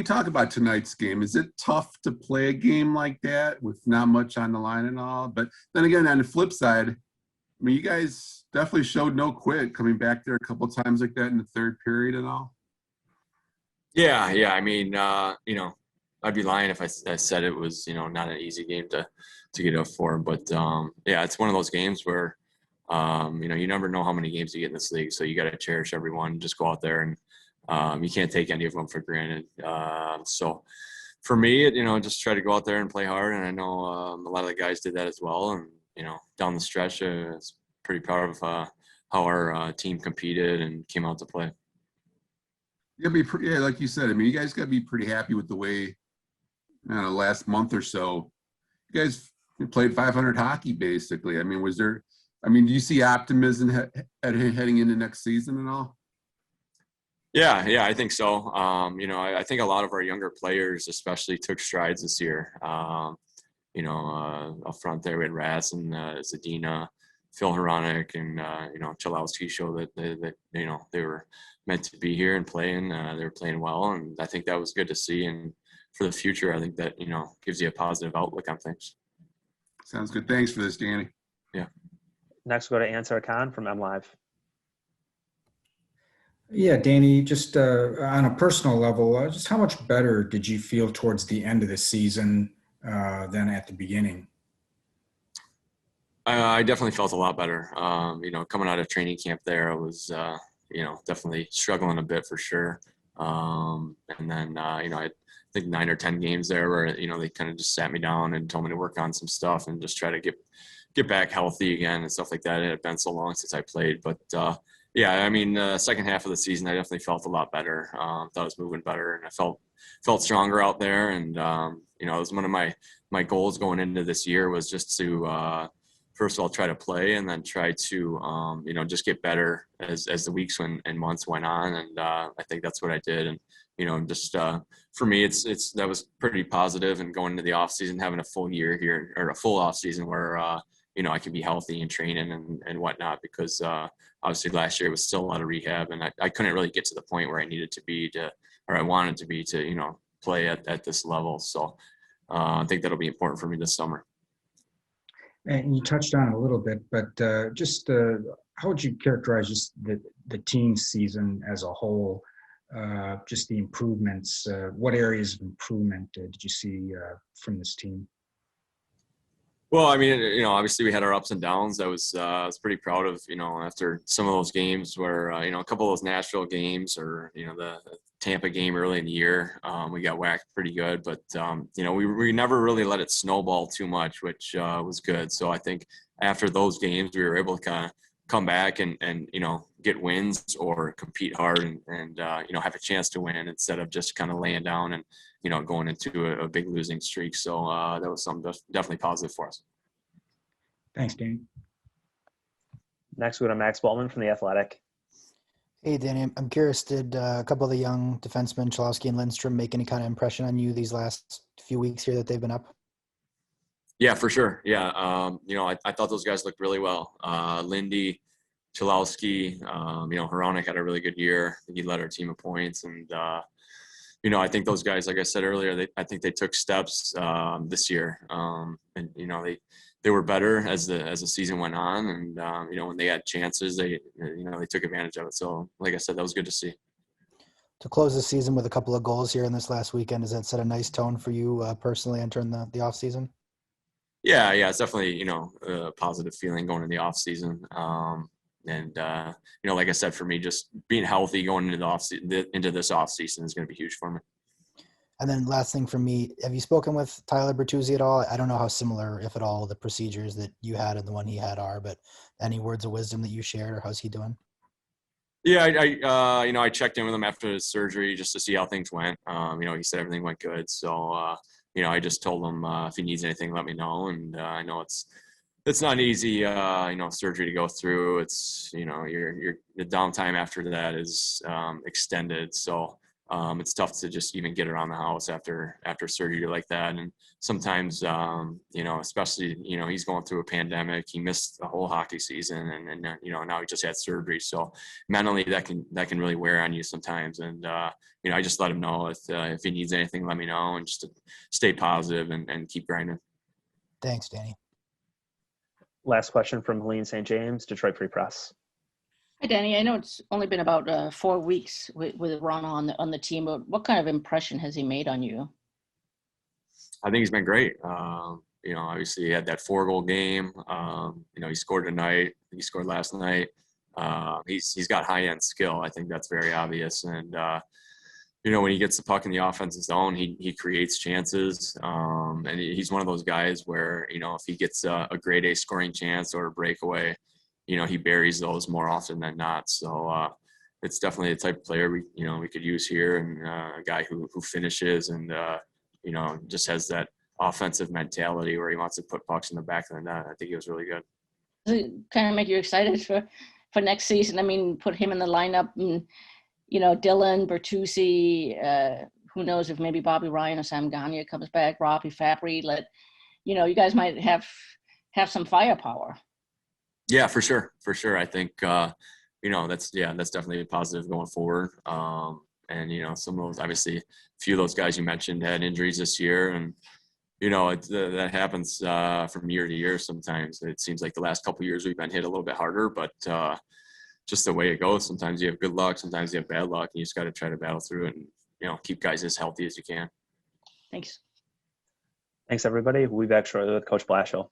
you talk about tonight's game. Is it tough to play a game like that with not much on the line and all? But then again, on the flip side, I mean, you guys definitely showed no quit coming back there a couple of times like that in the third period and all. Yeah. I mean, I'd be lying if I said it was, not an easy game to get up for. But yeah, it's one of those games where, you never know how many games you get in this league. So you got to cherish every one. Just go out there and you can't take any of them for granted. So for me, just try to go out there and play hard. And I know a lot of the guys did that as well. And, down the stretch, I was pretty proud of how our team competed and came out to play. Yeah, like you said, I mean, you guys got to be pretty happy with the way, last month or so, you guys played 500 hockey basically. I mean, do you see optimism heading into next season and all? Yeah, I think so. I think a lot of our younger players especially took strides this year. Up front there we had Raz and Zadina, Phil Hronik, and Chalowski show that they were meant to be here and playing. They were playing well, and I think that was good to see. And for the future, I think that gives you a positive outlook on things. Sounds good. Thanks for this, Danny. Yeah. Next, we'll go to Ansar Khan from MLive. Yeah, Danny, just on a personal level, just how much better did you feel towards the end of the season than at the beginning? I definitely felt a lot better. Coming out of training camp there, I was, definitely struggling a bit for sure. And then, I think 9 or 10 games there where, they kind of just sat me down and told me to work on some stuff and just try to get back healthy again and stuff like that. It had been so long since I played, but yeah, I mean, second half of the season, I definitely felt a lot better. Thought I was moving better, and I felt stronger out there. And it was one of my goals going into this year was just to first of all try to play, and then try to just get better as the weeks and months went on. And I think that's what I did. And just for me, that was pretty positive. And going into the off season, having a full year here or a full off season where I can be healthy and training and whatnot, because obviously last year was still a lot of rehab, and I couldn't really get to the point where I needed to be or I wanted to be to play at this level. So I think that'll be important for me this summer. And you touched on it a little bit, but just how would you characterize just the team season as a whole? Just the improvements. What areas of improvement did you see from this team? Well, I mean, obviously we had our ups and downs. I was pretty proud of, after some of those games where, a couple of those Nashville games or, the Tampa game early in the year, we got whacked pretty good. But, we never really let it snowball too much, which was good. So I think after those games, we were able to kind of come back and get wins or compete hard and have a chance to win instead of just kind of laying down and, going into a big losing streak. So that was something definitely positive for us. Thanks, Danny. Next, we go to Max Ballman from The Athletic. Hey, Danny, I'm curious, did a couple of the young defensemen, Chalowski and Lindstrom, make any kind of impression on you these last few weeks here that they've been up? Yeah, for sure. Yeah. I thought those guys looked really well. Lindy, Chalowski, Hronik had a really good year. He led our team of points. And, I think those guys, like I said earlier, I think they took steps this year. And, they were better as the season went on. And, when they had chances, they took advantage of it. So, like I said, that was good to see. To close the season with a couple of goals here in this last weekend, does that set a nice tone for you personally entering the off season? Yeah, it's definitely, a positive feeling going in the off season. Like I said, for me, just being healthy going into this off season is going to be huge for me. And then last thing for me, have you spoken with Tyler Bertuzzi at all? I don't know how similar, if at all, the procedures that you had and the one he had are, but any words of wisdom that you shared, or how's he doing? Yeah, I checked in with him after his surgery just to see how things went. He said everything went good. So, I just told him if he needs anything, let me know. And I know it's not easy, surgery to go through. It's, the downtime after that is extended. So, it's tough to just even get around the house after surgery like that. And sometimes, you know, especially, you know, he's going through a pandemic. He missed the whole hockey season, and you know, now he just had surgery. So mentally, that can really wear on you sometimes. And you know, I just let him know if he needs anything, let me know, and just to stay positive and keep grinding. Thanks, Danny. Last question from Helene St. James, Detroit Free Press. Hi, Danny. I know it's only been about 4 weeks with Ron on the team, but what kind of impression has he made on you? I think he's been great. You know, obviously he had that 4-goal game. You know, he scored tonight. He scored last night. He's got high-end skill. I think that's very obvious. And you know, when he gets the puck in the offensive zone, he creates chances. And he's one of those guys where, you know, if he gets a grade A scoring chance or a breakaway, you know, he buries those more often than not. So it's definitely the type of player we could use here, and a guy who finishes and you know, just has that offensive mentality where he wants to put pucks in the back of the net. I think he was really good. Does it kind of make you excited for next season? I mean, put him in the lineup, and you know, Dylan, Bertuzzi, who knows if maybe Bobby Ryan or Sam Gagner comes back, Robbie Fabry. You know, you guys might have some firepower. Yeah, for sure. I think you know, that's definitely a positive going forward. And you know, some of those, obviously, a few of those guys you mentioned had injuries this year, and you know, that happens from year to year. Sometimes it seems like the last couple of years we've been hit a little bit harder, but just the way it goes. Sometimes you have good luck, sometimes you have bad luck, and you just got to try to battle through it and, you know, keep guys as healthy as you can. Thanks. Thanks, everybody. We'll be back shortly with Coach Blashill.